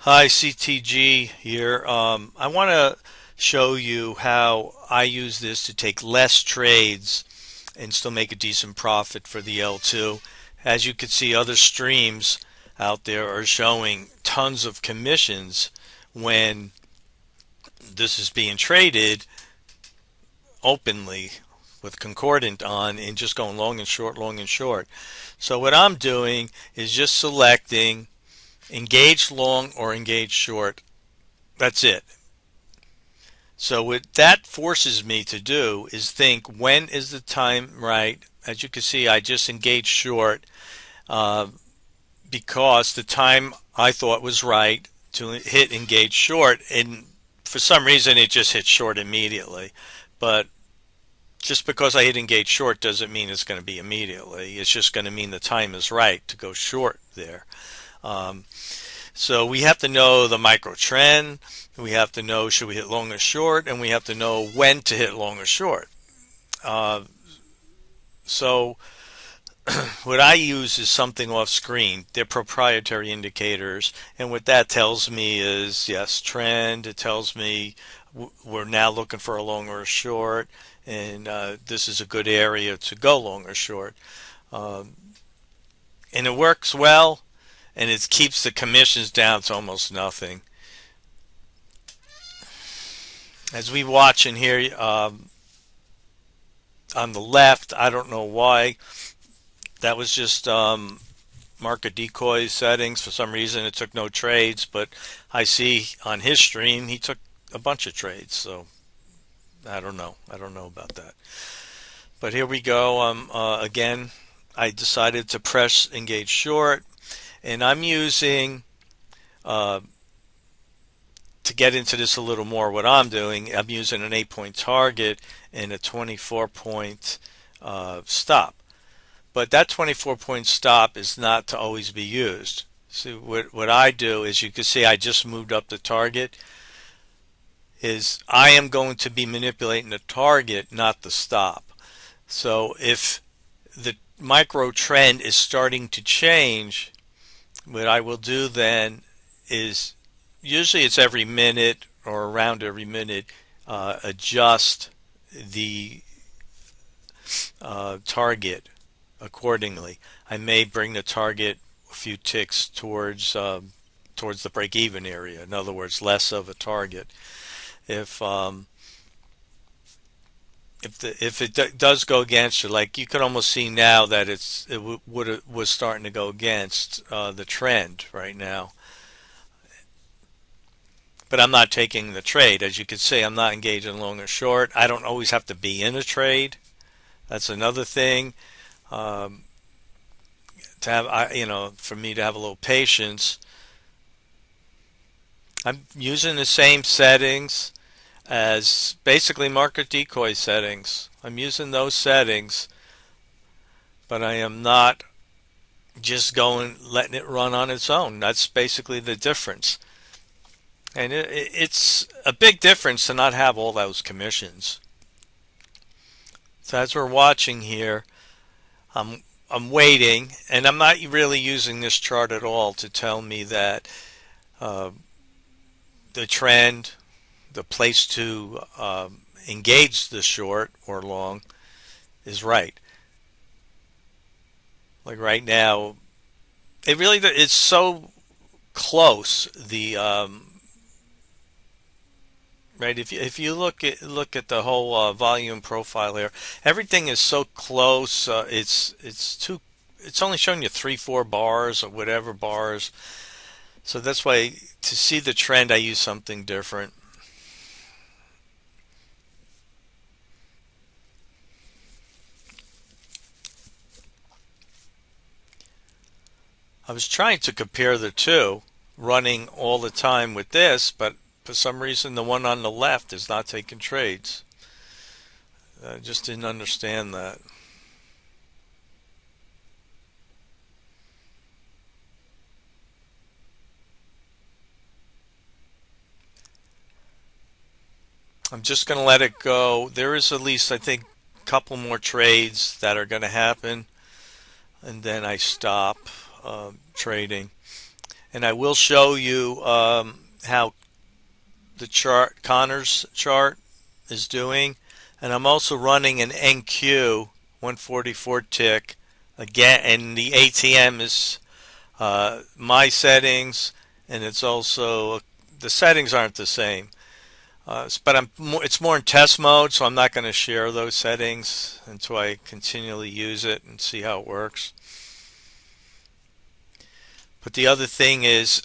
Hi, CTG here. I want to show you how I use this to take less trades and still make a decent profit for the L2. As you can see, other streams out there are showing tons of commissions when this is being traded openly with concordant on and just going long and short, long and short. So what I'm doing is just selecting engage long or engage short. That's it. So what that forces me to do is think, when is the time right? As you can see, I just engaged short uh, because the time I thought was right to hit engage short, and for some reason it just hit short immediately. But just because I hit engage short doesn't mean it's going to be immediately. It's just going to mean the time is right to go short there. Um, So we have to know the micro trend. We have to know should we hit long or short, and we have to know when to hit long or short. Uh, so what I use is something off screen. They're proprietary indicators, and what that tells me is yes, trend. It tells me we're now looking for a long or a short, and this is a good area to go long or short. Um, and it works well, and it keeps the commissions down to almost nothing. As we watch in here on the left, I don't know why. That was just market decoy settings. For some reason, it took no trades, but I see on his stream he took a bunch of trades. So I don't know. I don't know about that. But here we go. Again, I decided to press engage short, and I'm using uh, to get into this a little more. What I'm doing, I'm using an 8-point target and a 24-point stop. But that 24-point stop is not to always be used. So what I do is, you can see I just moved up the target, is I am going to be manipulating the target, not the stop. So if the micro trend is starting to change, what I will do then is, usually it's every minute or around every minute, adjust the target accordingly. I may bring the target a few ticks towards the break-even area. In other words, less of a target. If if it does go against you, like you can almost see now that was starting to go against the trend right now. But I'm not taking the trade. As you can see, I'm not engaging long or short. I don't always have to be in a trade. That's another thing. Um, to have, for me to have a little patience. I'm using the same settings as basically market decoy settings. I'm using those settings, but I am not just letting it run on its own. That's basically the difference. And it's a big difference to not have all those commissions. So as we're watching here, I'm waiting, and I'm not really using this chart at all to tell me that uh, the trend, the place to engage the short or long, is right. Like right now, it's so close. The right, if you look at the whole volume profile here, everything is so close. It's only showing you 3-4 bars or whatever bars. So that's why, to see the trend, I use something different. I was trying to compare the two, running all the time with this, but for some reason the one on the left is not taking trades. I just didn't understand that. I'm just going to let it go. There is at least, I think, a couple more trades that are going to happen, and then I stop trading. And I will show you how the chart, Connor's chart, is doing. And I'm also running an NQ 144 tick again, and the ATM is my settings, and it's also the settings aren't the same. But it's more in test mode, so I'm not going to share those settings until I continually use it and see how it works. But the other thing is,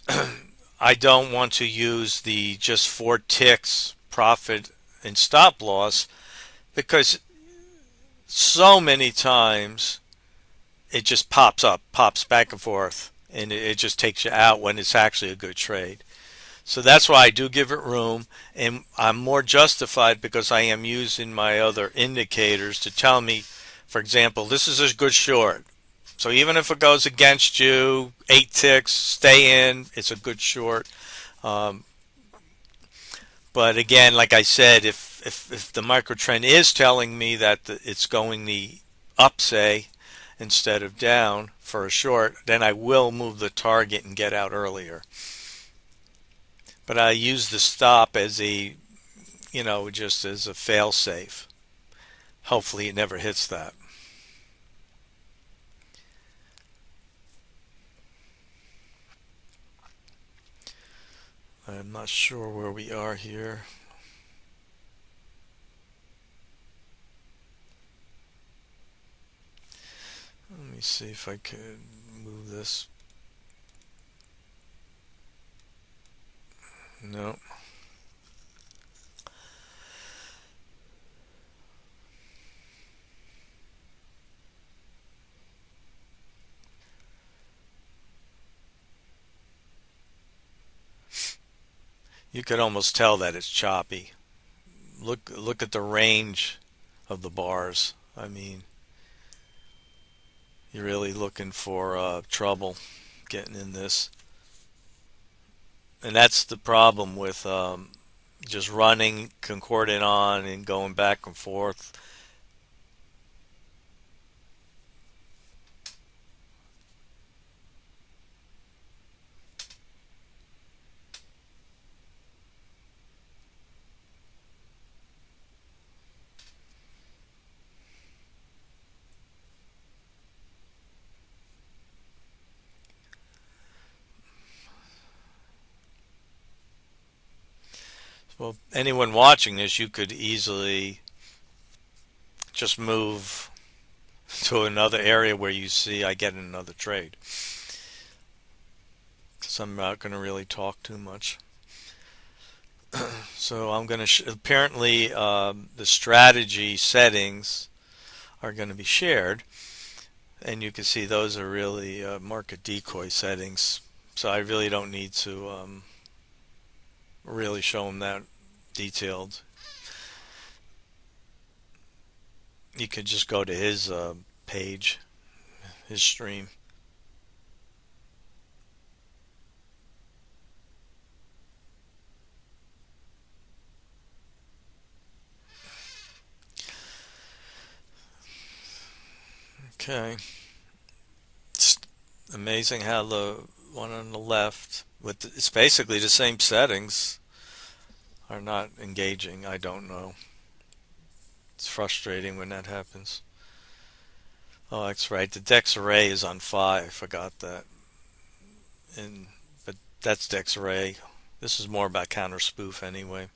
I don't want to use the just 4 ticks profit and stop loss because so many times it just pops up, pops back and forth, and it just takes you out when it's actually a good trade. So that's why I do give it room, and I'm more justified because I am using my other indicators to tell me, for example, this is a good short. So even if it goes against you, 8 ticks, stay in. It's a good short. Um, but again, like I said, if the microtrend is telling me that it's going the up, say, instead of down for a short, then I will move the target and get out earlier. But I use the stop as a, just as a fail safe. Hopefully it never hits that. I'm not sure where we are here. Let me see if I could move this. No. You could almost tell that it's choppy. Look at the range of the bars. I mean, you're really looking for trouble getting in this. And that's the problem with just running concordant on and going back and forth. Well, anyone watching this, you could easily just move to another area where you see I get another trade. Because I'm not going to really talk too much. So I'm going to apparently the strategy settings are going to be shared, and you can see those are really market decoy settings. So I really don't need to really show them that detailed. You could just go to his page, his stream. Okay. It's amazing how the one on the left, with it's basically the same settings, are not engaging. I don't know. It's frustrating when that happens. Oh, that's right. The DEX Array is on 5. I forgot that. But that's DEX Array. This is more about counter spoof anyway.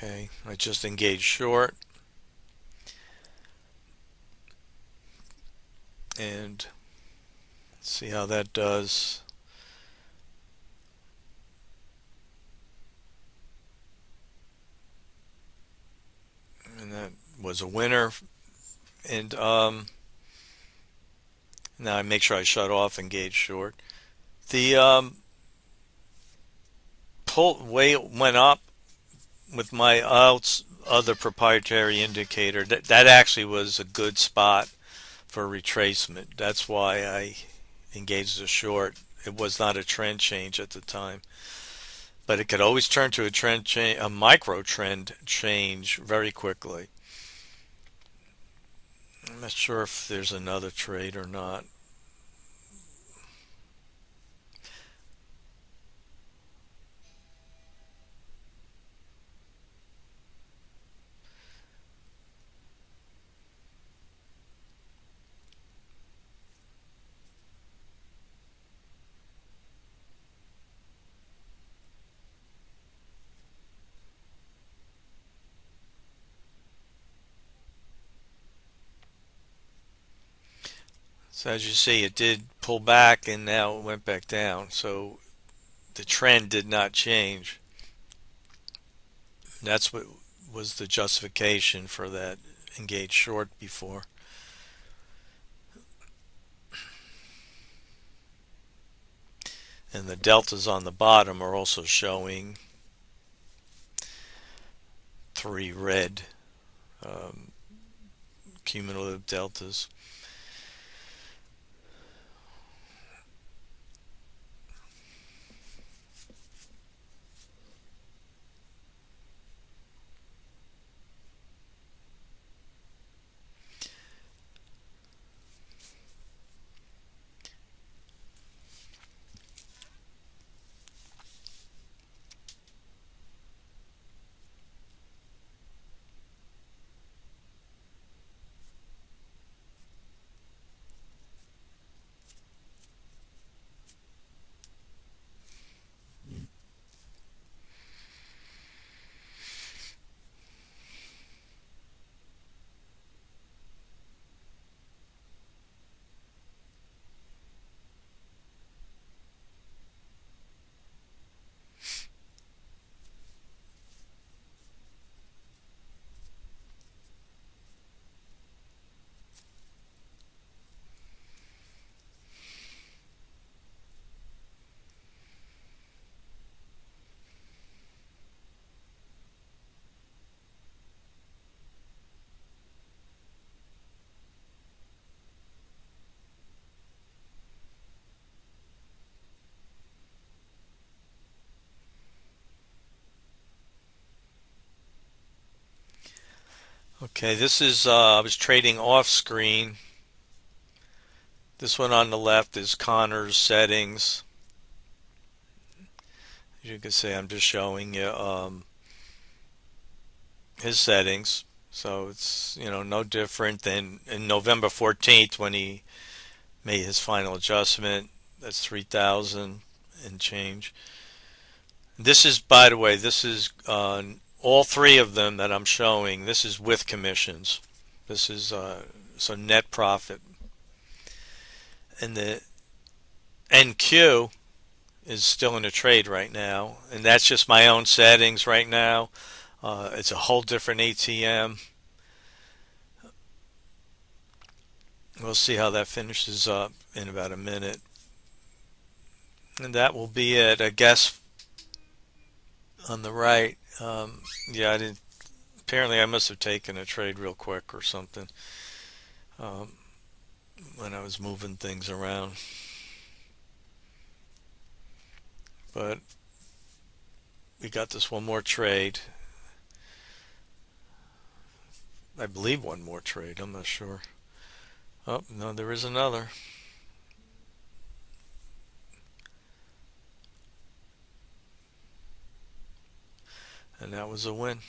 Okay, I just engaged short, and see how that does. And that was a winner. And now I make sure I shut off engage short. The pull way went up with my other proprietary indicator. That actually was a good spot for retracement. That's why I engaged the short. It was not a trend change at the time, but it could always turn to a trend change, a micro trend change very quickly. I'm not sure if there's another trade or not. So as you see, it did pull back and now it went back down. So the trend did not change. That's what was the justification for that engaged short before. And the deltas on the bottom are also showing three red um, cumulative deltas. Okay, this is I was trading off screen. This one on the left is Connor's settings. As you can see, I'm just showing you his settings. So it's, no different than in November 14th when he made his final adjustment. That's 3,000 and change. This is, by the way, this is all three of them that I'm showing. This is with commissions. This is so net profit. And the NQ is still in a trade right now, and that's just my own settings right now. It's a whole different ATM. We'll see how that finishes up in about a minute. And that will be it, I guess, on the right. Yeah, I didn't. Apparently, I must have taken a trade real quick or something um, when I was moving things around. But we got this one more trade. I believe one more trade. I'm not sure. Oh, no, there is another. And that was a win.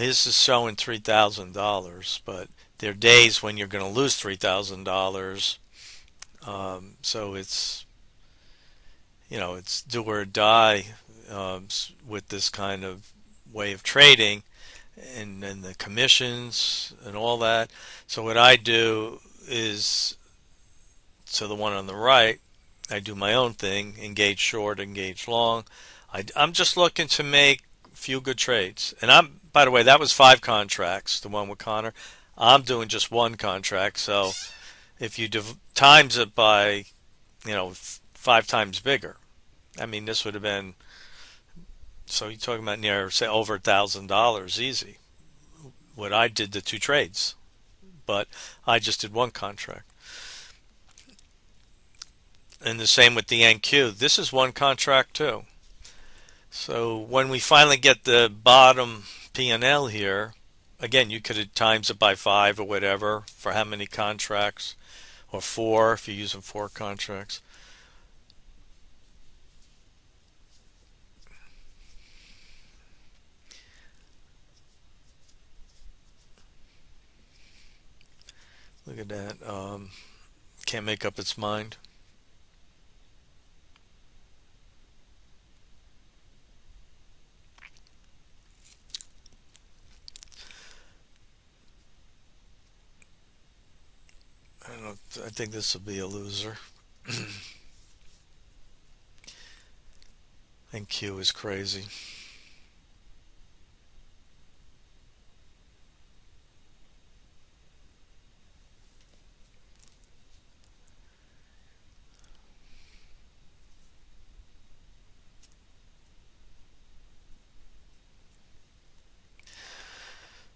His is showing $3,000, but there are days when you're going to lose $3,000. So it's it's do or die with this kind of way of trading and the commissions and all that. So what I do is, so the one on the right, I do my own thing, engage short, engage long. I'm just looking to make a few good trades. And by the way, that was 5 contracts, the one with Connor. I'm doing just 1 contract. So if you times it by, 5 times bigger, I mean, this would have been, so you're talking about near, say, over $1,000 easy. What I did the 2 trades, but I just did 1 contract. And the same with the NQ. This is 1 contract too. So when we finally get the bottom P&L here, again, you could have times it by 5 or whatever for how many contracts, or 4 if you're using 4 contracts. Look at that. Can't make up its mind. I don't know. I think this will be a loser. And Q is crazy.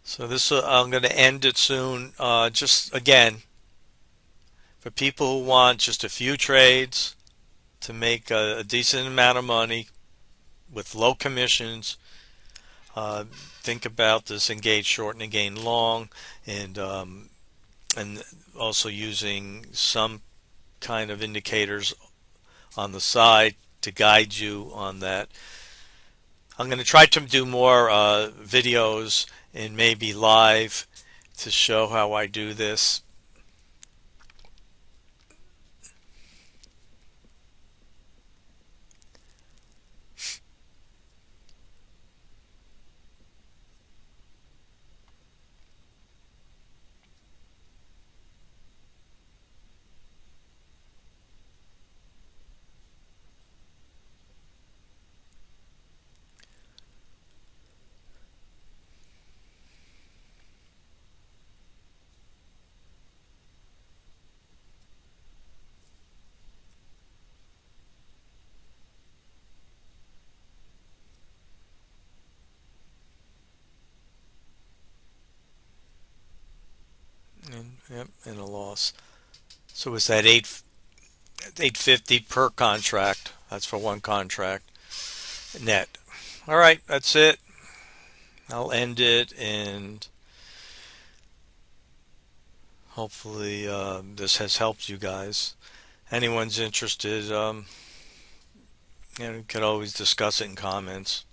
So this, I'm going to end it soon. Just again, for people who want just a few trades to make a decent amount of money with low commissions, think about this: engage short and engage long, and also using some kind of indicators on the side to guide you on that. I'm going to try to do more videos and maybe live to show how I do this. And, yep, and a loss. So it's that 850 per contract. That's for 1 contract net. All right, that's it. I'll end it, and hopefully this has helped you guys. Anyone's interested, you could always discuss it in comments.